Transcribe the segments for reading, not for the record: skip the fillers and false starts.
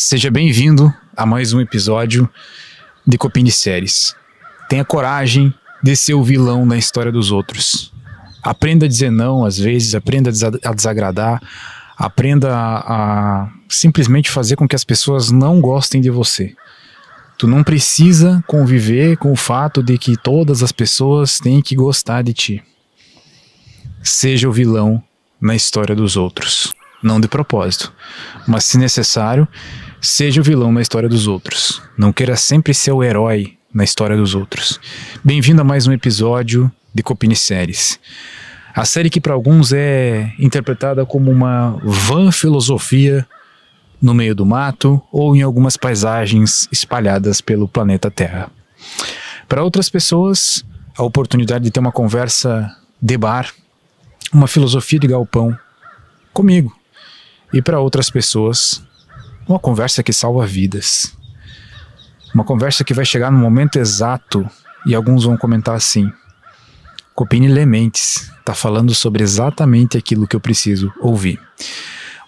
Seja bem-vindo a mais um episódio de Copini Séries. Tenha coragem de ser o vilão na história dos outros. Aprenda a dizer não às vezes, aprenda a desagradar, aprenda a simplesmente fazer com que as pessoas não gostem de você. Tu não precisa conviver com o fato de que todas as pessoas têm que gostar de ti. Seja o vilão na história dos outros. Não de propósito, mas se necessário, seja o vilão na história dos outros. Não queira sempre ser o herói na história dos outros. Bem-vindo a mais um episódio de Copini Séries. A série que para alguns é interpretada como uma vã filosofia no meio do mato ou em algumas paisagens espalhadas pelo planeta Terra. Para outras pessoas, a oportunidade de ter uma conversa de bar, uma filosofia de galpão comigo. E para outras pessoas, uma conversa que salva vidas. Uma conversa que vai chegar no momento exato e alguns vão comentar assim: Copini Lementes está falando sobre exatamente aquilo que eu preciso ouvir.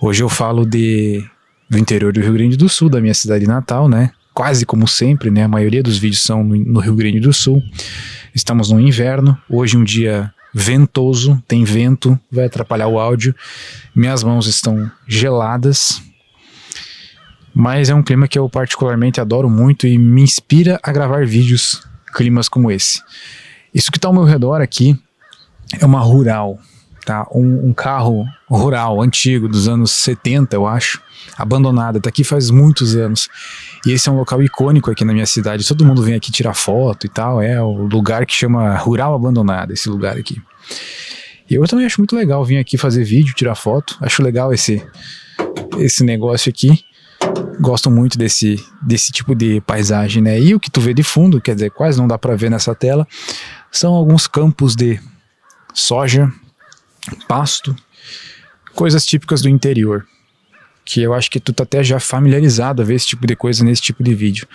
Hoje eu falo do interior do Rio Grande do Sul, da minha cidade natal, né? Quase como sempre, né? A maioria dos vídeos são no Rio Grande do Sul. Estamos no inverno, hoje um dia ventoso, tem vento, vai atrapalhar o áudio. Minhas mãos estão geladas, mas é um clima que eu particularmente adoro muito e me inspira a gravar vídeos, climas como esse. Isso que está ao meu redor aqui é uma rural, tá? Um carro rural antigo dos anos 70, eu acho, abandonada, está aqui faz muitos anos. E esse é um local icônico aqui na minha cidade, todo mundo vem aqui tirar foto e tal, é o lugar que chama Rural Abandonada, esse lugar aqui. E eu também acho muito legal vir aqui fazer vídeo, tirar foto, acho legal esse negócio aqui, gosto muito desse tipo de paisagem, né? E o que tu vê de fundo, quer dizer, quase não dá pra ver nessa tela, são alguns campos de soja, pasto, coisas típicas do interior, que eu acho que tu tá até já familiarizado a ver esse tipo de coisa nesse tipo de vídeo.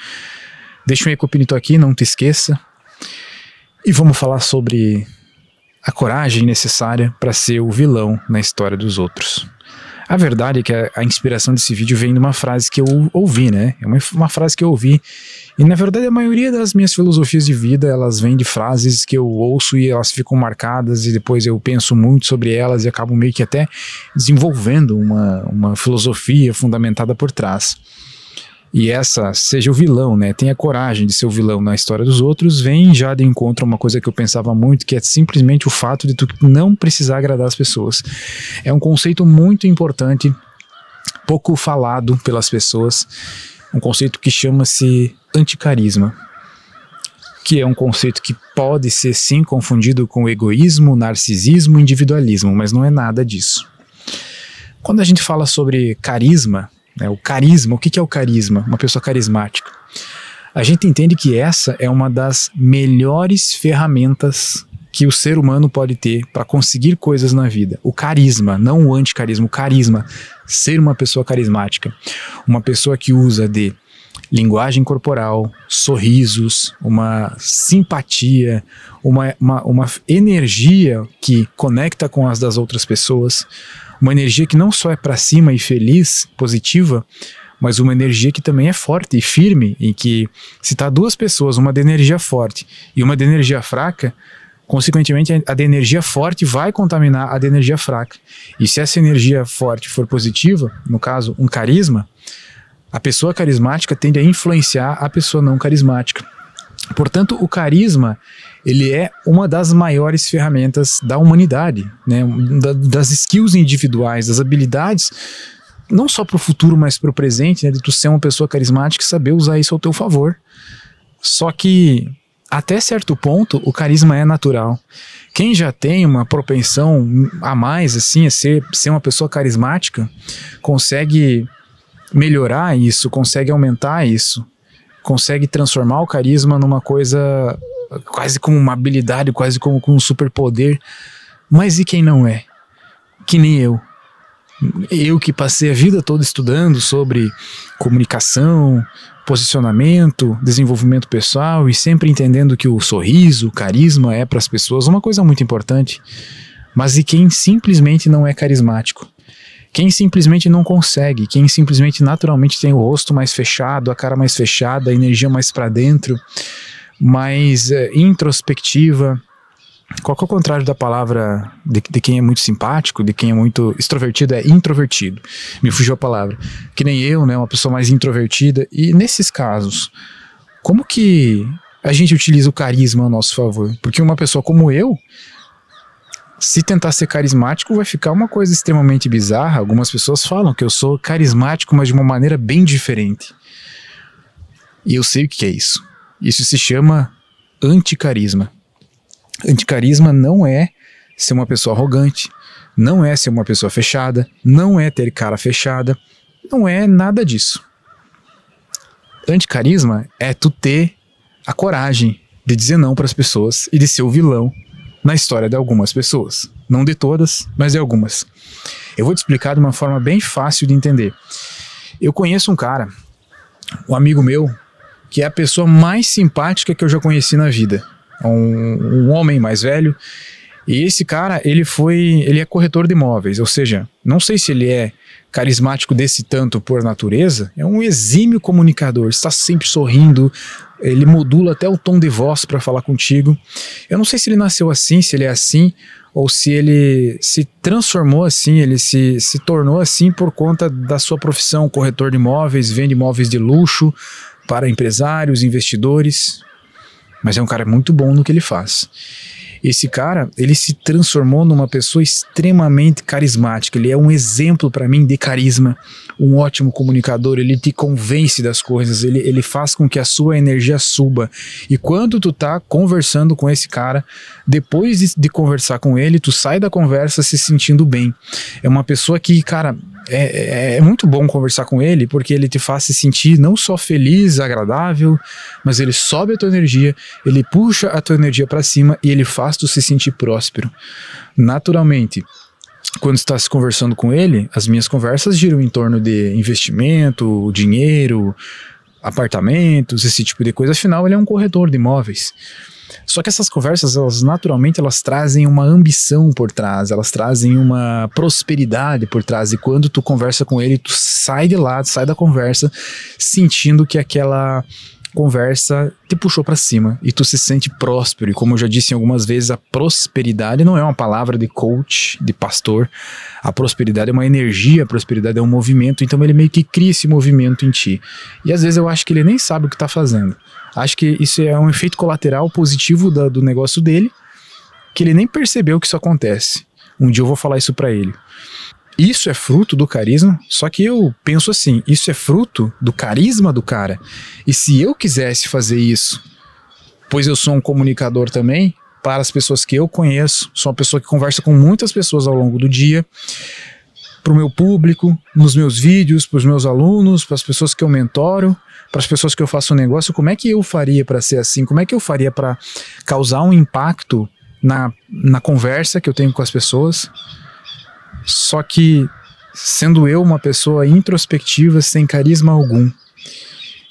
Deixa um ecopinito aqui, não te esqueça. E vamos falar sobre a coragem necessária para ser o vilão na história dos outros. A verdade é que a inspiração desse vídeo vem de uma frase que eu ouvi, né? É uma frase que eu ouvi. E na verdade a maioria das minhas filosofias de vida, elas vêm de frases que eu ouço e elas ficam marcadas e depois eu penso muito sobre elas e acabo meio que até desenvolvendo uma filosofia fundamentada por trás. E essa, seja o vilão, né? Tenha coragem de ser o vilão na história dos outros, vem já de encontro a uma coisa que eu pensava muito, que é simplesmente o fato de tu não precisar agradar as pessoas. É um conceito muito importante, pouco falado pelas pessoas, um conceito que chama-se anticarisma, que é um conceito que pode ser sim confundido com egoísmo, narcisismo, individualismo, mas não é nada disso. Quando a gente fala sobre carisma, o carisma, o que é o carisma? Uma pessoa carismática. A gente entende que essa é uma das melhores ferramentas que o ser humano pode ter para conseguir coisas na vida. O carisma, não o anticarisma, o carisma. Ser uma pessoa carismática. Uma pessoa que usa de linguagem corporal, sorrisos, uma simpatia, uma energia que conecta com as das outras pessoas. Uma energia que não só é para cima e feliz, positiva, mas uma energia que também é forte e firme, em que se tá duas pessoas, uma de energia forte e uma de energia fraca, consequentemente a de energia forte vai contaminar a de energia fraca. E se essa energia forte for positiva, no caso um carisma, a pessoa carismática tende a influenciar a pessoa não carismática. Portanto, o carisma, ele é uma das maiores ferramentas da humanidade, né? Das skills individuais, das habilidades, não só para o futuro, mas para o presente, né? De tu ser uma pessoa carismática e saber usar isso ao teu favor. Só que, até certo ponto, o carisma é natural. Quem já tem uma propensão a mais, assim, a ser uma pessoa carismática, consegue melhorar isso, consegue aumentar isso, consegue transformar o carisma numa coisa quase como uma habilidade, quase como um superpoder. Mas e quem não é? Que nem eu. Eu que passei a vida toda estudando sobre comunicação, posicionamento, desenvolvimento pessoal e sempre entendendo que o sorriso, o carisma é para as pessoas uma coisa muito importante. Mas e quem simplesmente não é carismático? Quem simplesmente não consegue, quem simplesmente naturalmente tem o rosto mais fechado, a cara mais fechada, a energia mais para dentro, mais introspectiva. Qual que é o contrário da palavra de quem é muito simpático, de quem é muito extrovertido? É introvertido. Me fugiu a palavra. Que nem eu, né? Uma pessoa mais introvertida. E nesses casos, como que a gente utiliza o carisma a nosso favor? Porque uma pessoa como eu, se tentar ser carismático, vai ficar uma coisa extremamente bizarra. Algumas pessoas falam que eu sou carismático, mas de uma maneira bem diferente. E eu sei o que é isso. Isso se chama anticarisma. Anticarisma não é ser uma pessoa arrogante, não é ser uma pessoa fechada, não é ter cara fechada, não é nada disso. Anticarisma é tu ter a coragem de dizer não para as pessoas e de ser o vilão na história de algumas pessoas. Não de todas, mas de algumas. Eu vou te explicar de uma forma bem fácil de entender. Eu conheço um cara, um amigo meu, que é a pessoa mais simpática que eu já conheci na vida. Um homem mais velho, e esse cara, ele é corretor de imóveis, ou seja, não sei se ele é carismático desse tanto por natureza, é um exímio comunicador, está sempre sorrindo, ele modula até o tom de voz para falar contigo. Eu não sei se ele nasceu assim, se ele é assim, ou se ele se transformou assim, ele se tornou assim por conta da sua profissão, corretor de imóveis, vende imóveis de luxo para empresários, investidores. Mas é um cara muito bom no que ele faz. Esse cara, ele se transformou numa pessoa extremamente carismática. Ele é um exemplo para mim de carisma, um ótimo comunicador. Ele te convence das coisas, ele faz com que a sua energia suba. E quando tu tá conversando com esse cara, depois de conversar com ele, tu sai da conversa se sentindo bem. É uma pessoa que, cara, é muito bom conversar com ele, porque ele te faz se sentir não só feliz, agradável, mas ele sobe a tua energia, ele puxa a tua energia para cima e ele faz tu se sentir próspero. Naturalmente, quando estás conversando com ele, as minhas conversas giram em torno de investimento, dinheiro, apartamentos, esse tipo de coisa. Afinal, ele é um corretor de imóveis. Só que essas conversas, naturalmente, elas trazem uma ambição por trás, elas trazem uma prosperidade por trás, e quando tu conversa com ele, tu sai de lá, sai da conversa, sentindo que aquela conversa te puxou para cima, e tu se sente próspero. E como eu já disse algumas vezes, a prosperidade não é uma palavra de coach, de pastor, a prosperidade é uma energia, a prosperidade é um movimento, então ele meio que cria esse movimento em ti. E às vezes eu acho que ele nem sabe o que tá fazendo. Acho que isso é um efeito colateral positivo do negócio dele, que ele nem percebeu que isso acontece. Um dia eu vou falar isso pra ele. Isso é fruto do carisma, só que eu penso assim, isso é fruto do carisma do cara. E se eu quisesse fazer isso, pois eu sou um comunicador também, para as pessoas que eu conheço, sou uma pessoa que conversa com muitas pessoas ao longo do dia, para o meu público, nos meus vídeos, para os meus alunos, para as pessoas que eu mentoro, para as pessoas que eu faço um negócio, como é que eu faria para ser assim? Como é que eu faria para causar um impacto na conversa que eu tenho com as pessoas? Só que sendo eu uma pessoa introspectiva, sem carisma algum.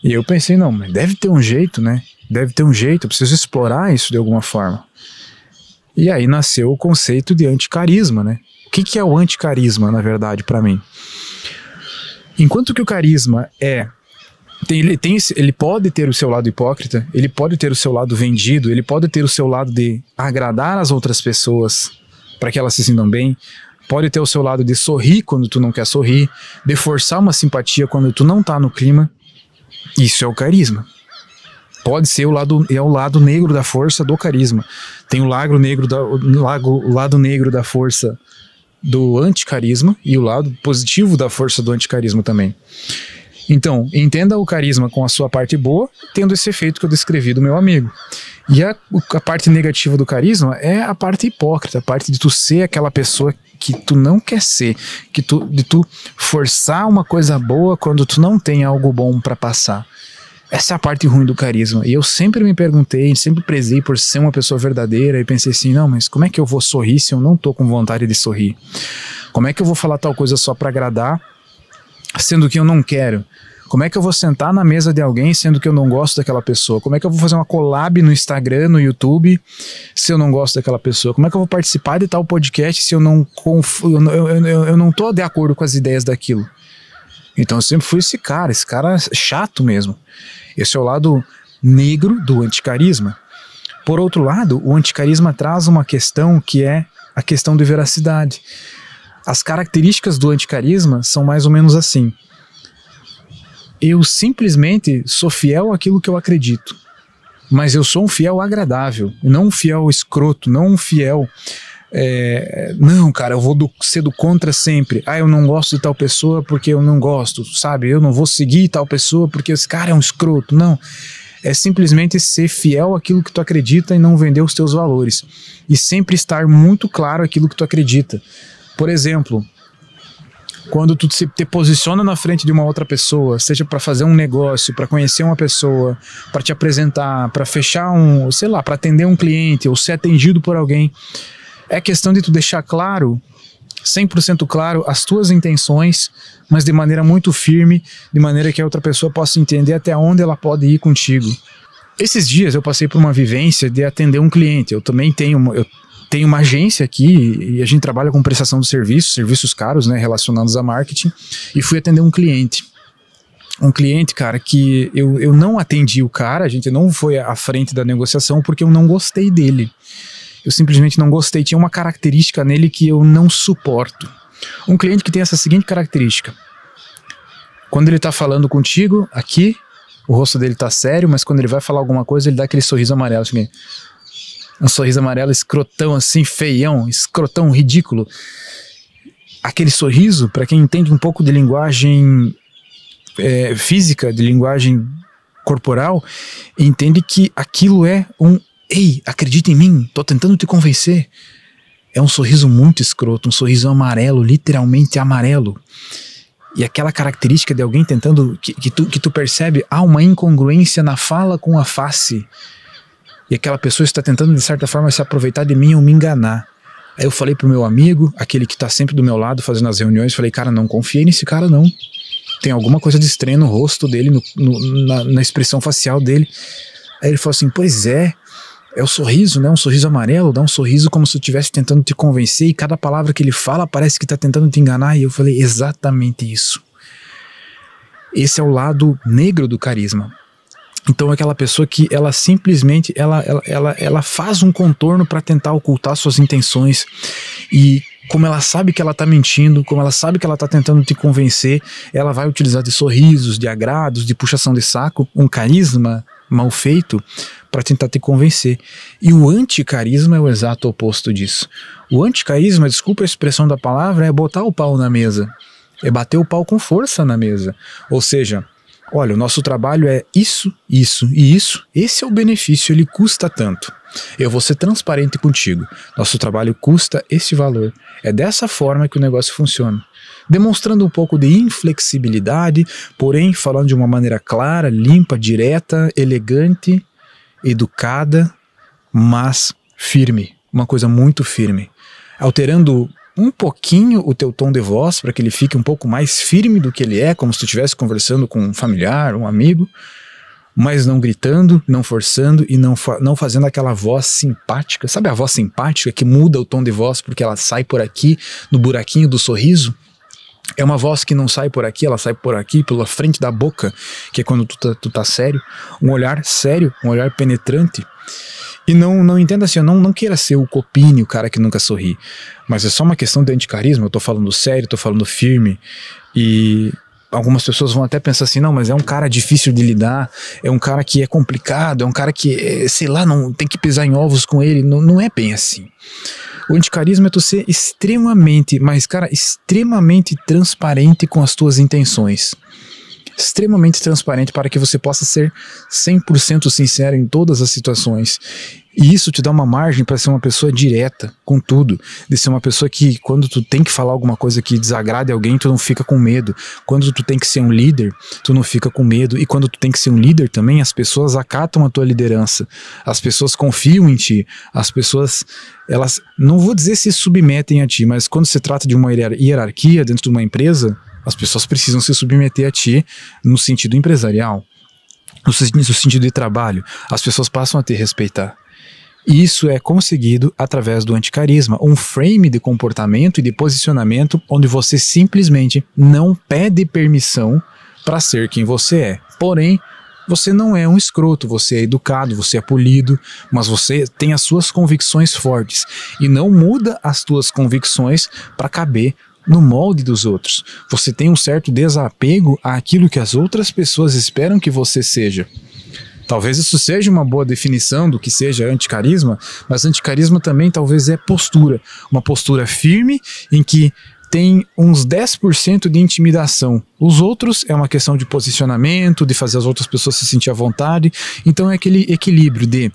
E eu pensei, não, mas deve ter um jeito, né? Deve ter um jeito, eu preciso explorar isso de alguma forma. E aí nasceu o conceito de anticarisma, né? O que é o anticarisma, na verdade, para mim? Enquanto que o carisma ele pode ter o seu lado hipócrita, ele pode ter o seu lado vendido, ele pode ter o seu lado de agradar as outras pessoas para que elas se sintam bem, pode ter o seu lado de sorrir quando tu não quer sorrir, de forçar uma simpatia quando tu não tá no clima. Isso é o carisma. Pode ser o lado negro da força do carisma. Tem o lado negro da força do anticarisma e o lado positivo da força do anticarisma também. Então, entenda o carisma com a sua parte boa, tendo esse efeito que eu descrevi do meu amigo. E a parte negativa do carisma é a parte hipócrita, a parte de tu ser aquela pessoa que tu não quer ser, de tu forçar uma coisa boa quando tu não tem algo bom para passar. Essa é a parte ruim do carisma. E eu sempre me perguntei, sempre prezei por ser uma pessoa verdadeira, e pensei assim, não, mas como é que eu vou sorrir se eu não tô com vontade de sorrir? Como é que eu vou falar tal coisa só para agradar, sendo que eu não quero? Como é que eu vou sentar na mesa de alguém sendo que eu não gosto daquela pessoa? Como é que eu vou fazer uma collab no Instagram, no YouTube, se eu não gosto daquela pessoa? Como é que eu vou participar de tal podcast se eu não tô de acordo com as ideias daquilo? Então eu sempre fui esse cara chato mesmo. Esse é o lado negro do anticarisma. Por outro lado, o anticarisma traz uma questão que é a questão de veracidade. As características do anticarisma são mais ou menos assim. Eu simplesmente sou fiel àquilo que eu acredito, mas eu sou um fiel agradável, não um fiel escroto, não um fiel... não, cara, eu vou ser do contra sempre. Eu não gosto de tal pessoa porque eu não gosto, sabe? Eu não vou seguir tal pessoa porque esse cara é um escroto. Não, é simplesmente ser fiel àquilo que tu acredita e não vender os teus valores. E sempre estar muito claro aquilo que tu acredita. Por exemplo, quando tu te posiciona na frente de uma outra pessoa, seja para fazer um negócio, para conhecer uma pessoa, para te apresentar, para fechar para atender um cliente ou ser atendido por alguém, é questão de tu deixar claro, 100% claro, as tuas intenções, mas de maneira muito firme, de maneira que a outra pessoa possa entender até onde ela pode ir contigo. Esses dias eu passei por uma vivência de atender um cliente. Eu também tenho uma agência aqui e a gente trabalha com prestação de serviços caros, né, relacionados a marketing, e fui atender um cliente. Um cliente, cara, que eu não atendi o cara, a gente não foi à frente da negociação porque eu não gostei dele. Eu simplesmente não gostei, tinha uma característica nele que eu não suporto. Um cliente que tem essa seguinte característica: quando ele tá falando contigo, aqui, o rosto dele tá sério, mas quando ele vai falar alguma coisa, ele dá aquele sorriso amarelo, assim, um sorriso amarelo escrotão assim, feião, escrotão, ridículo. Aquele sorriso, para quem entende um pouco de linguagem física, de linguagem corporal, entende que aquilo é ei, acredita em mim, tô tentando te convencer. É um sorriso muito escroto, um sorriso amarelo, literalmente amarelo. E aquela característica de alguém tentando, que tu percebe, há uma incongruência na fala com a face. E aquela pessoa está tentando, de certa forma, se aproveitar de mim ou me enganar. Aí eu falei pro meu amigo, aquele que tá sempre do meu lado fazendo as reuniões, falei, cara, não confiei nesse cara não. Tem alguma coisa de estranho no rosto dele, na expressão facial dele. Aí ele falou assim, pois é o sorriso, né? Um sorriso amarelo, dá um sorriso como se eu estivesse tentando te convencer e cada palavra que ele fala parece que tá tentando te enganar. E eu falei, exatamente isso. Esse é o lado negro do carisma. Então aquela pessoa que ela simplesmente ela faz um contorno para tentar ocultar suas intenções, e como ela sabe que ela tá mentindo, como ela sabe que ela tá tentando te convencer, ela vai utilizar de sorrisos, de agrados, de puxação de saco, um carisma mal feito para tentar te convencer. E o anticarisma é o exato oposto disso. O anticarisma, desculpa a expressão da palavra, é botar o pau na mesa, é bater o pau com força na mesa. Ou seja, olha, o nosso trabalho é isso, isso e isso, esse é o benefício, ele custa tanto. Eu vou ser transparente contigo, nosso trabalho custa esse valor. É dessa forma que o negócio funciona. Demonstrando um pouco de inflexibilidade, porém falando de uma maneira clara, limpa, direta, elegante, educada, mas firme. Uma coisa muito firme. Alterando um pouquinho o teu tom de voz para que ele fique um pouco mais firme do que ele é, como se tu estivesse conversando com um familiar, um amigo, mas não gritando, não forçando e não fazendo aquela voz simpática. Sabe a voz simpática que muda o tom de voz porque ela sai por aqui, no buraquinho do sorriso? É uma voz que não sai por aqui, ela sai por aqui, pela frente da boca, que é quando tu tá sério. Um olhar sério, um olhar penetrante. E não entenda assim, eu não queira ser o copine, o cara que nunca sorri. Mas é só uma questão de anticarisma, eu tô falando sério, tô falando firme. E algumas pessoas vão até pensar assim, não, mas é um cara difícil de lidar, é um cara que é complicado, é um cara que, sei lá, não tem que pisar em ovos com ele. Não é bem assim. O anticarisma é tu ser extremamente, mas cara, extremamente transparente com as tuas intenções. Extremamente transparente para que você possa ser 100% sincero em todas as situações. E isso te dá uma margem para ser uma pessoa direta com tudo, de ser uma pessoa que quando tu tem que falar alguma coisa que desagrade alguém, tu não fica com medo. Quando tu tem que ser um líder, tu não fica com medo. E quando tu tem que ser um líder também, as pessoas acatam a tua liderança, as pessoas confiam em ti, as pessoas, elas, não vou dizer se submetem a ti, mas quando se trata de uma hierarquia dentro de uma empresa, As pessoas precisam se submeter a ti no sentido empresarial, no sentido de trabalho. As pessoas passam a te respeitar. E isso é conseguido através do anticarisma, um frame de comportamento e de posicionamento onde você simplesmente não pede permissão para ser quem você é. Porém, você não é um escroto, você é educado, você é polido, mas você tem as suas convicções fortes e não muda as suas convicções para caber no molde dos outros. Você tem um certo desapego àquilo que as outras pessoas esperam que você seja. Talvez isso seja uma boa definição do que seja anticarisma, mas anticarisma também talvez é postura. Uma postura firme em que tem uns 10% de intimidação. Os outros é uma questão de posicionamento, de fazer as outras pessoas se sentir à vontade. Então é aquele equilíbrio de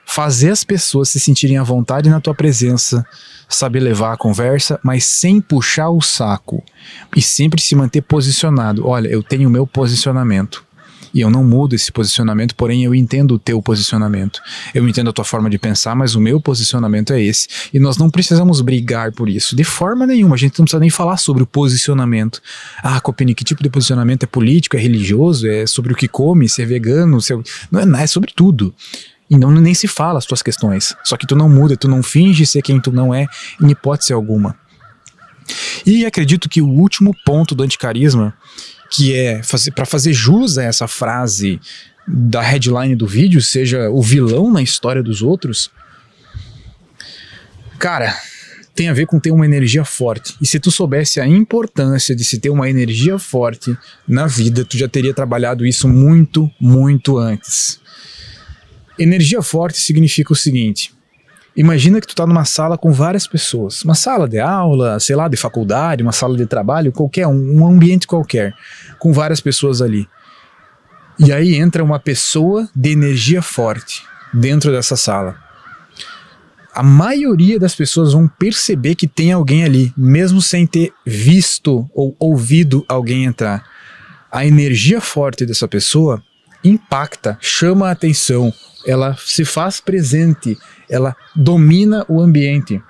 fazer as pessoas se sentirem à vontade na tua presença, saber levar a conversa, mas sem puxar o saco. E sempre se manter posicionado. Olha, eu tenho o meu posicionamento. E eu não mudo esse posicionamento, porém eu entendo o teu posicionamento. Eu entendo a tua forma de pensar, mas o meu posicionamento é esse. E nós não precisamos brigar por isso. De forma nenhuma, a gente não precisa nem falar sobre o posicionamento. Ah, Copini, que tipo de posicionamento? É político, é religioso, é sobre o que come, se é vegano, se é... Não, é sobre tudo. E não, nem se fala as tuas questões. Só que tu não muda, tu não finge ser quem tu não é, em hipótese alguma. E acredito que o último ponto do anticarisma, que é para fazer jus a essa frase da headline do vídeo, seja o vilão na história dos outros, cara, tem a ver com ter uma energia forte. E se tu soubesse a importância de se ter uma energia forte na vida, tu já teria trabalhado isso muito, muito antes. Energia forte significa o seguinte: imagina que tu tá numa sala com várias pessoas, uma sala de aula, sei lá, de faculdade, uma sala de trabalho, qualquer um ambiente qualquer, com várias pessoas ali. E aí entra uma pessoa de energia forte dentro dessa sala. A maioria das pessoas vão perceber que tem alguém ali, mesmo sem ter visto ou ouvido alguém entrar. A energia forte dessa pessoa impacta, chama a atenção, ela se faz presente, ela domina o ambiente.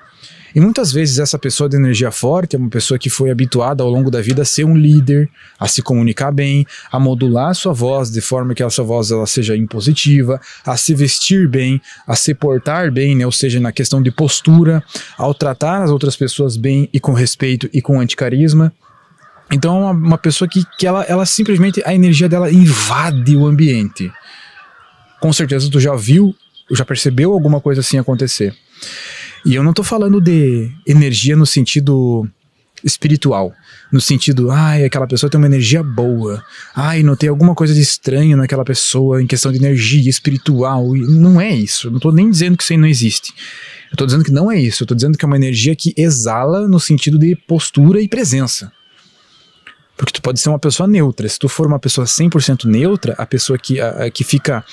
E muitas vezes essa pessoa de energia forte é uma pessoa que foi habituada ao longo da vida a ser um líder, a se comunicar bem, a modular a sua voz de forma que a sua voz ela seja impositiva, a se vestir bem, a se portar bem, né? Ou seja, na questão de postura, ao tratar as outras pessoas bem e com respeito e com anticarisma. Então é uma pessoa que ela simplesmente, a energia dela invade o ambiente. Com certeza tu já viu, já percebeu alguma coisa assim acontecer. E eu não tô falando de energia no sentido espiritual, no sentido, aquela pessoa tem uma energia boa, notei alguma coisa de estranho naquela pessoa em questão de energia espiritual. E não é isso, eu não tô nem dizendo que isso aí não existe. Eu tô dizendo que não é isso, eu tô dizendo que é uma energia que exala no sentido de postura e presença. Porque tu pode ser uma pessoa neutra. Se tu for uma pessoa 100% neutra, a pessoa que fica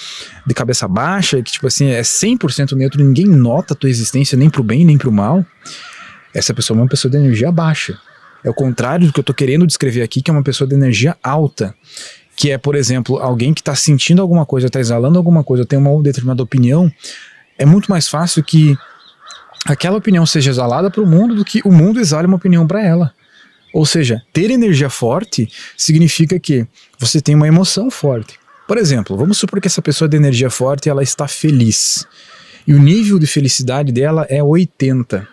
de cabeça baixa, que tipo assim é 100% neutro, ninguém nota a tua existência nem pro bem nem pro mal, essa pessoa é uma pessoa de energia baixa. É o contrário do que eu tô querendo descrever aqui, que é uma pessoa de energia alta. Que é, por exemplo, alguém que tá sentindo alguma coisa, tá exalando alguma coisa, tem uma determinada opinião. É muito mais fácil que aquela opinião seja exalada pro mundo do que o mundo exale uma opinião para ela. Ou seja, ter energia forte significa que você tem uma emoção forte. Por exemplo, vamos supor que essa pessoa de energia forte ela está feliz. E o nível de felicidade dela é 80.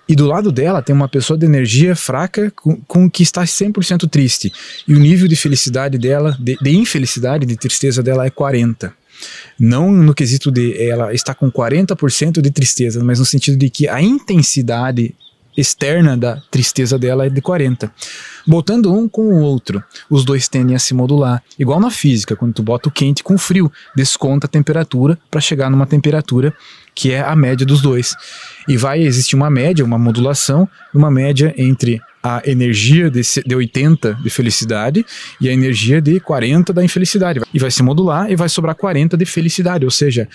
E do lado dela tem uma pessoa de energia fraca com que está 100% triste. E o nível de felicidade dela, de infelicidade, de tristeza dela é 40. Não no quesito de ela está com 40% de tristeza, mas no sentido de que a intensidade externa da tristeza dela é de 40. Botando um com o outro, os dois tendem a se modular. Igual na física, quando tu bota o quente com o frio, desconta a temperatura para chegar numa temperatura que é a média dos dois. E vai existir uma média, uma modulação, uma média entre a energia de 80 de felicidade e a energia de 40 da infelicidade. E vai se modular e vai sobrar 40 de felicidade. Ou seja,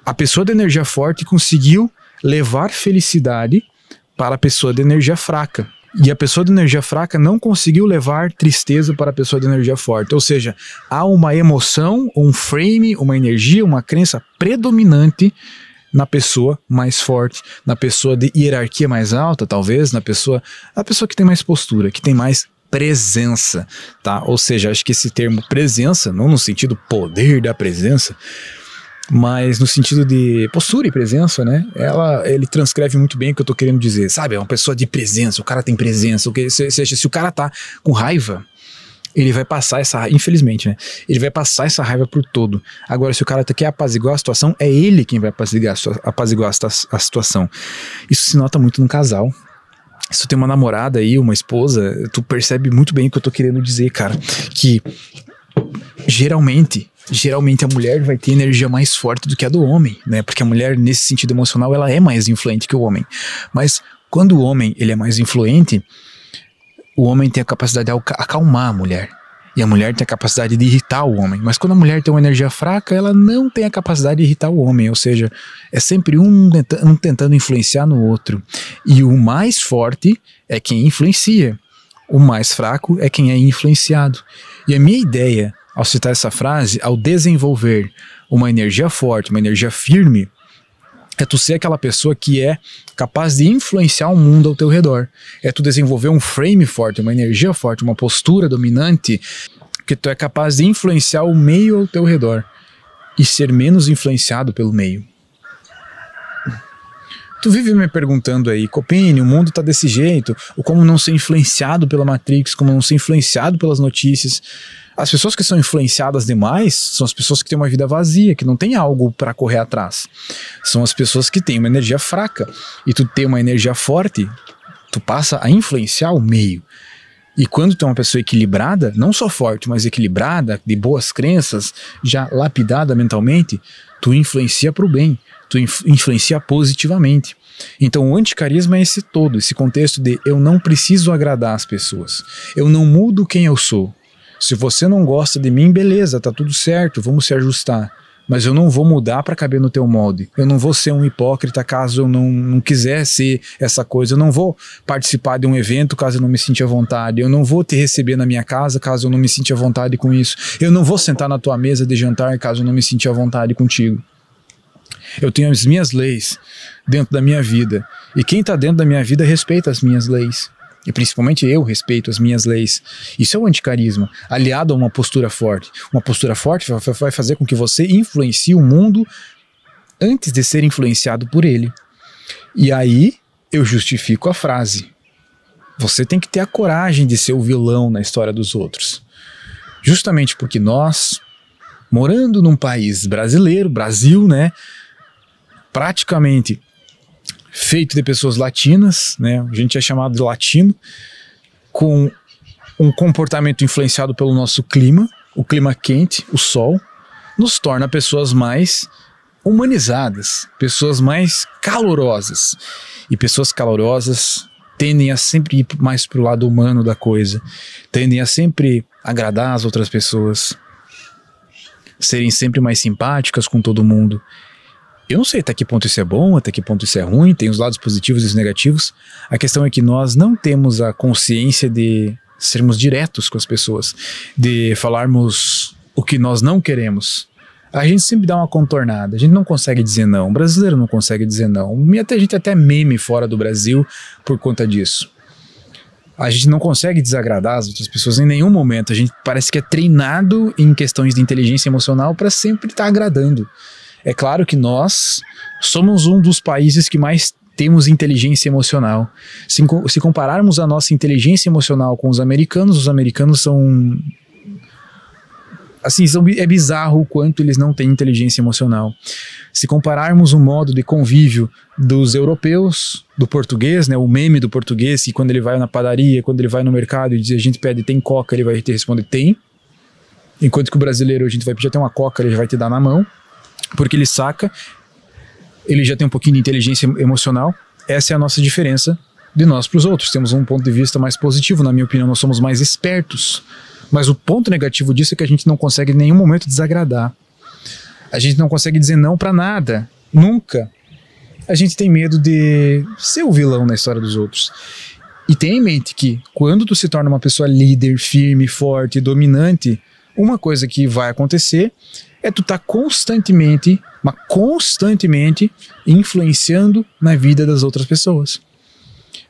a pessoa de energia forte conseguiu levar felicidade para a pessoa de energia fraca. E a pessoa de energia fraca não conseguiu levar tristeza para a pessoa de energia forte. Ou seja, há uma emoção, um frame, uma energia, uma crença predominante na pessoa mais forte, na pessoa de hierarquia mais alta, talvez, na pessoa que tem mais postura, que tem mais presença, tá? Ou seja, acho que esse termo presença, não no sentido poder da presença, mas no sentido de postura e presença, né? Ele transcreve muito bem o que eu tô querendo dizer, sabe? É uma pessoa de presença, o cara tem presença, seja, se o cara tá com raiva, ele vai passar essa raiva, infelizmente, né? Ele vai passar essa raiva por todo. Agora, se o cara quer apaziguar a situação, é ele quem vai apaziguar a situação. Isso se nota muito no casal. Se tu tem uma namorada aí, uma esposa, tu percebe muito bem o que eu tô querendo dizer, cara. Que geralmente a mulher vai ter energia mais forte do que a do homem, né? Porque a mulher, nesse sentido emocional, ela é mais influente que o homem. Mas quando o homem ele é mais influente, o homem tem a capacidade de acalmar a mulher. E a mulher tem a capacidade de irritar o homem. Mas quando a mulher tem uma energia fraca, ela não tem a capacidade de irritar o homem. Ou seja, é sempre um tentando influenciar no outro. E o mais forte é quem influencia. O mais fraco é quem é influenciado. E a minha ideia, ao citar essa frase, ao desenvolver uma energia forte, uma energia firme, é tu ser aquela pessoa que é capaz de influenciar o mundo ao teu redor. É tu desenvolver um frame forte, uma energia forte, uma postura dominante, que tu é capaz de influenciar o meio ao teu redor e ser menos influenciado pelo meio. Tu vive me perguntando aí, Copini, o mundo tá desse jeito, ou como não ser influenciado pela Matrix, como não ser influenciado pelas notícias. As pessoas que são influenciadas demais são as pessoas que têm uma vida vazia, que não tem algo para correr atrás. São as pessoas que têm uma energia fraca. E tu tem uma energia forte, tu passa a influenciar o meio. E quando tu é uma pessoa equilibrada, não só forte, mas equilibrada, de boas crenças, já lapidada mentalmente, tu influencia para o bem, tu influencia positivamente. Então o anticarisma é esse todo, esse contexto de eu não preciso agradar as pessoas, eu não mudo quem eu sou. Se você não gosta de mim, beleza, tá tudo certo, vamos se ajustar. Mas eu não vou mudar para caber no teu molde. Eu não vou ser um hipócrita caso eu não quiser ser essa coisa. Eu não vou participar de um evento caso eu não me sinta à vontade. Eu não vou te receber na minha casa caso eu não me sinta à vontade com isso. Eu não vou sentar na tua mesa de jantar caso eu não me sinta à vontade contigo. Eu tenho as minhas leis dentro da minha vida. E quem está dentro da minha vida respeita as minhas leis. E principalmente eu respeito as minhas leis. Isso é o anticarisma, aliado a uma postura forte. Uma postura forte vai fazer com que você influencie o mundo antes de ser influenciado por ele. E aí eu justifico a frase. Você tem que ter a coragem de ser o vilão na história dos outros. Justamente porque nós, morando num país brasileiro, Brasil, né? Praticamente feito de pessoas latinas, né? A gente é chamado de latino, com um comportamento influenciado pelo nosso clima, o clima quente, o sol, nos torna pessoas mais humanizadas, pessoas mais calorosas. E pessoas calorosas tendem a sempre ir mais para o lado humano da coisa, tendem a sempre agradar as outras pessoas, serem sempre mais simpáticas com todo mundo. Eu não sei até que ponto isso é bom, até que ponto isso é ruim, tem os lados positivos e os negativos. A questão é que nós não temos a consciência de sermos diretos com as pessoas, de falarmos o que nós não queremos. A gente sempre dá uma contornada, a gente não consegue dizer não, o brasileiro não consegue dizer não. A gente até meme fora do Brasil por conta disso. A gente não consegue desagradar as outras pessoas em nenhum momento, a gente parece que é treinado em questões de inteligência emocional para sempre estar agradando. É claro que nós somos um dos países que mais temos inteligência emocional. Se compararmos a nossa inteligência emocional com os americanos são... Assim, é bizarro o quanto eles não têm inteligência emocional. Se compararmos o modo de convívio dos europeus, do português, né, o meme do português, que quando ele vai na padaria, quando ele vai no mercado e a gente pede tem coca, ele vai te responder tem. Enquanto que o brasileiro, a gente vai pedir até uma coca, ele já vai te dar na mão. Porque ele saca, ele já tem um pouquinho de inteligência emocional. Essa é a nossa diferença de nós para os outros. Temos um ponto de vista mais positivo, na minha opinião, nós somos mais espertos. Mas o ponto negativo disso é que a gente não consegue em nenhum momento desagradar. A gente não consegue dizer não para nada, nunca. A gente tem medo de ser o vilão na história dos outros. E tenha em mente que quando tu se torna uma pessoa líder, firme, forte, dominante, uma coisa que vai acontecer é tu tá constantemente influenciando na vida das outras pessoas.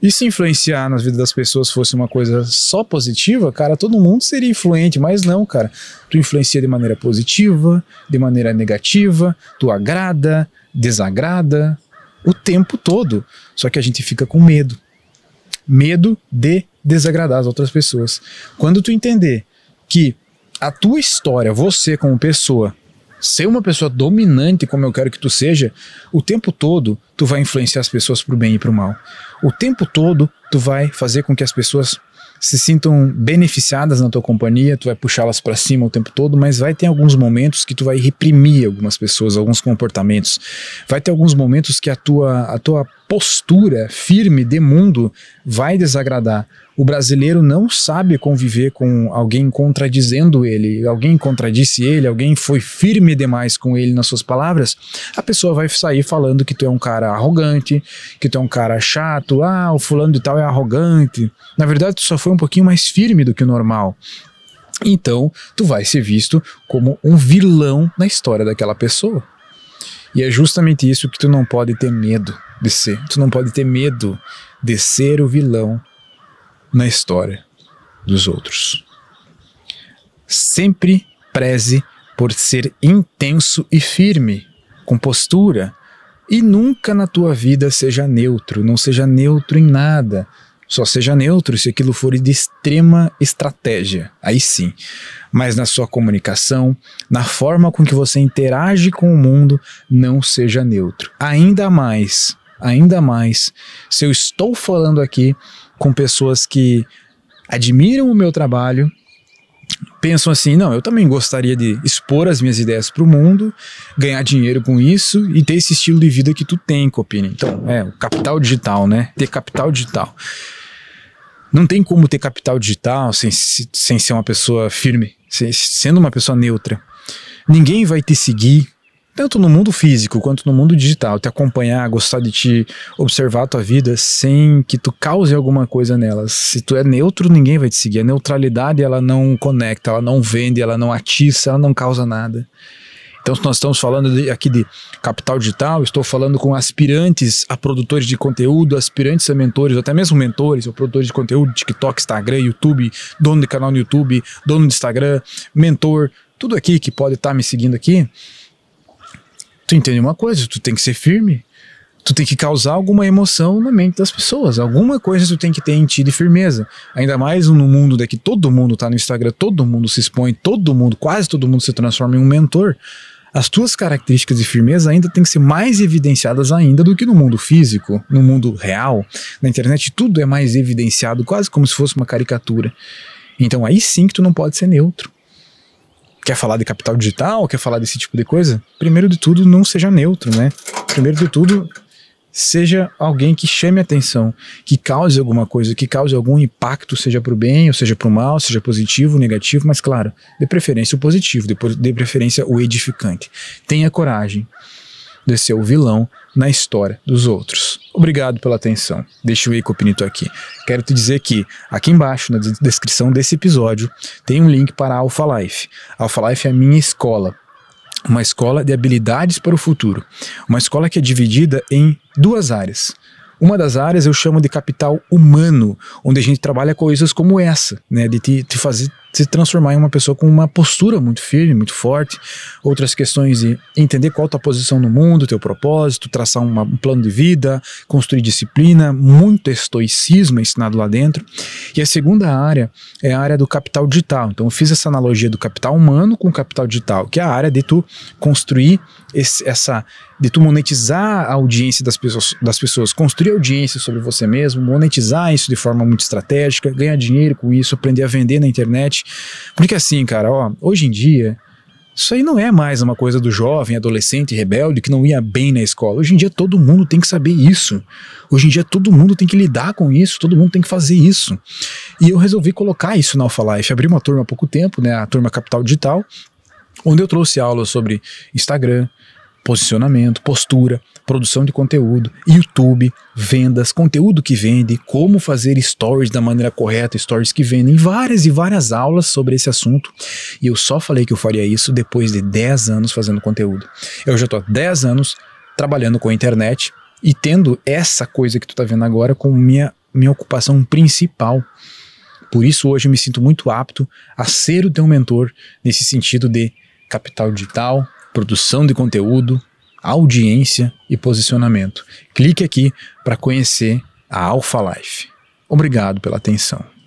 E se influenciar na vida das pessoas fosse uma coisa só positiva, cara, todo mundo seria influente, mas não, cara. Tu influencia de maneira positiva, de maneira negativa, tu agrada, desagrada, o tempo todo. Só que a gente fica com medo. Medo de desagradar as outras pessoas. Quando tu entender que a tua história, você como pessoa, ser uma pessoa dominante como eu quero que tu seja, o tempo todo tu vai influenciar as pessoas pro bem e pro mal. O tempo todo tu vai fazer com que as pessoas se sintam beneficiadas na tua companhia, tu vai puxá-las para cima o tempo todo, mas vai ter alguns momentos que tu vai reprimir algumas pessoas, alguns comportamentos. Vai ter alguns momentos que a tua postura firme de mundo vai desagradar. O brasileiro não sabe conviver com alguém contradizendo ele, alguém contradisse ele, alguém foi firme demais com ele nas suas palavras, a pessoa vai sair falando que tu é um cara arrogante, que tu é um cara chato, o fulano de tal é arrogante. Na verdade, tu só foi um pouquinho mais firme do que o normal. Então, tu vai ser visto como um vilão na história daquela pessoa. E é justamente isso que tu não pode ter medo de ser. Tu não pode ter medo de ser o vilão na história dos outros. Sempre preze por ser intenso e firme, com postura, e nunca na tua vida seja neutro, não seja neutro em nada. Só seja neutro se aquilo for de extrema estratégia, aí sim. Mas na sua comunicação, na forma com que você interage com o mundo, não seja neutro. Ainda mais, se eu estou falando aqui com pessoas que admiram o meu trabalho, pensam assim, não, eu também gostaria de expor as minhas ideias para o mundo, ganhar dinheiro com isso e ter esse estilo de vida que tu tem, Copini. Então, o capital digital, né? Ter capital digital. Não tem como ter capital digital sem ser uma pessoa firme, sendo uma pessoa neutra. Ninguém vai te seguir, tanto no mundo físico quanto no mundo digital, te acompanhar, gostar de te observar a tua vida sem que tu cause alguma coisa nelas. Se tu é neutro, ninguém vai te seguir. A neutralidade, ela não conecta, ela não vende, ela não atiça, ela não causa nada. Então, se nós estamos falando aqui de capital digital, estou falando com aspirantes a produtores de conteúdo, aspirantes a mentores, ou até mesmo mentores, ou produtores de conteúdo, TikTok, Instagram, YouTube, dono de canal no YouTube, dono de Instagram, mentor, tudo aqui que pode estar me seguindo aqui. Tu entende uma coisa, tu tem que ser firme, tu tem que causar alguma emoção na mente das pessoas, alguma coisa tu tem que ter em ti de firmeza, ainda mais no mundo daqui, todo mundo tá no Instagram, todo mundo se expõe, quase todo mundo se transforma em um mentor. As tuas características de firmeza ainda tem que ser mais evidenciadas ainda do que no mundo físico, no mundo real. Na internet tudo é mais evidenciado, quase como se fosse uma caricatura. Então aí sim que tu não pode ser neutro. Quer falar de capital digital? Quer falar desse tipo de coisa? Primeiro de tudo, não seja neutro, né? Primeiro de tudo, seja alguém que chame atenção, que cause alguma coisa, que cause algum impacto, seja para o bem ou seja para o mal, seja positivo, negativo, mas claro, de preferência o positivo, de preferência o edificante. Tenha coragem de ser o vilão na história dos outros. Obrigado pela atenção. Deixa o Ei Copinito aqui. Quero te dizer que aqui embaixo, na descrição desse episódio, tem um link para a Alpha Life. A Alpha Life é a minha escola. Uma escola de habilidades para o futuro. Uma escola que é dividida em duas áreas. Uma das áreas eu chamo de capital humano, onde a gente trabalha coisas como essa, né, de te fazer se transformar em uma pessoa com uma postura muito firme, muito forte. Outras questões de entender qual a tua posição no mundo, teu propósito, traçar um plano de vida, construir disciplina, muito estoicismo ensinado lá dentro. E a segunda área é a área do capital digital. Então eu fiz essa analogia do capital humano com o capital digital, que é a área de tu construir de tu monetizar a audiência das pessoas, construir audiência sobre você mesmo, monetizar isso de forma muito estratégica, ganhar dinheiro com isso, aprender a vender na internet. Porque assim, cara, hoje em dia, isso aí não é mais uma coisa do jovem, adolescente, rebelde que não ia bem na escola. Hoje em dia todo mundo tem que saber isso. Hoje em dia todo mundo tem que lidar com isso, todo mundo tem que fazer isso. E eu resolvi colocar isso na Alpha Life. Abri uma turma há pouco tempo, né, a turma Capital Digital, onde eu trouxe aulas sobre Instagram, posicionamento, postura, produção de conteúdo, YouTube, vendas, conteúdo que vende, como fazer stories da maneira correta, stories que vendem, várias e várias aulas sobre esse assunto. E eu só falei que eu faria isso depois de 10 anos fazendo conteúdo. Eu já estou há 10 anos trabalhando com a internet e tendo essa coisa que tu tá vendo agora como minha minha ocupação principal. Por isso hoje eu me sinto muito apto a ser o teu mentor nesse sentido de capital digital, produção de conteúdo, audiência e posicionamento. Clique aqui para conhecer a Alpha Life. Obrigado pela atenção.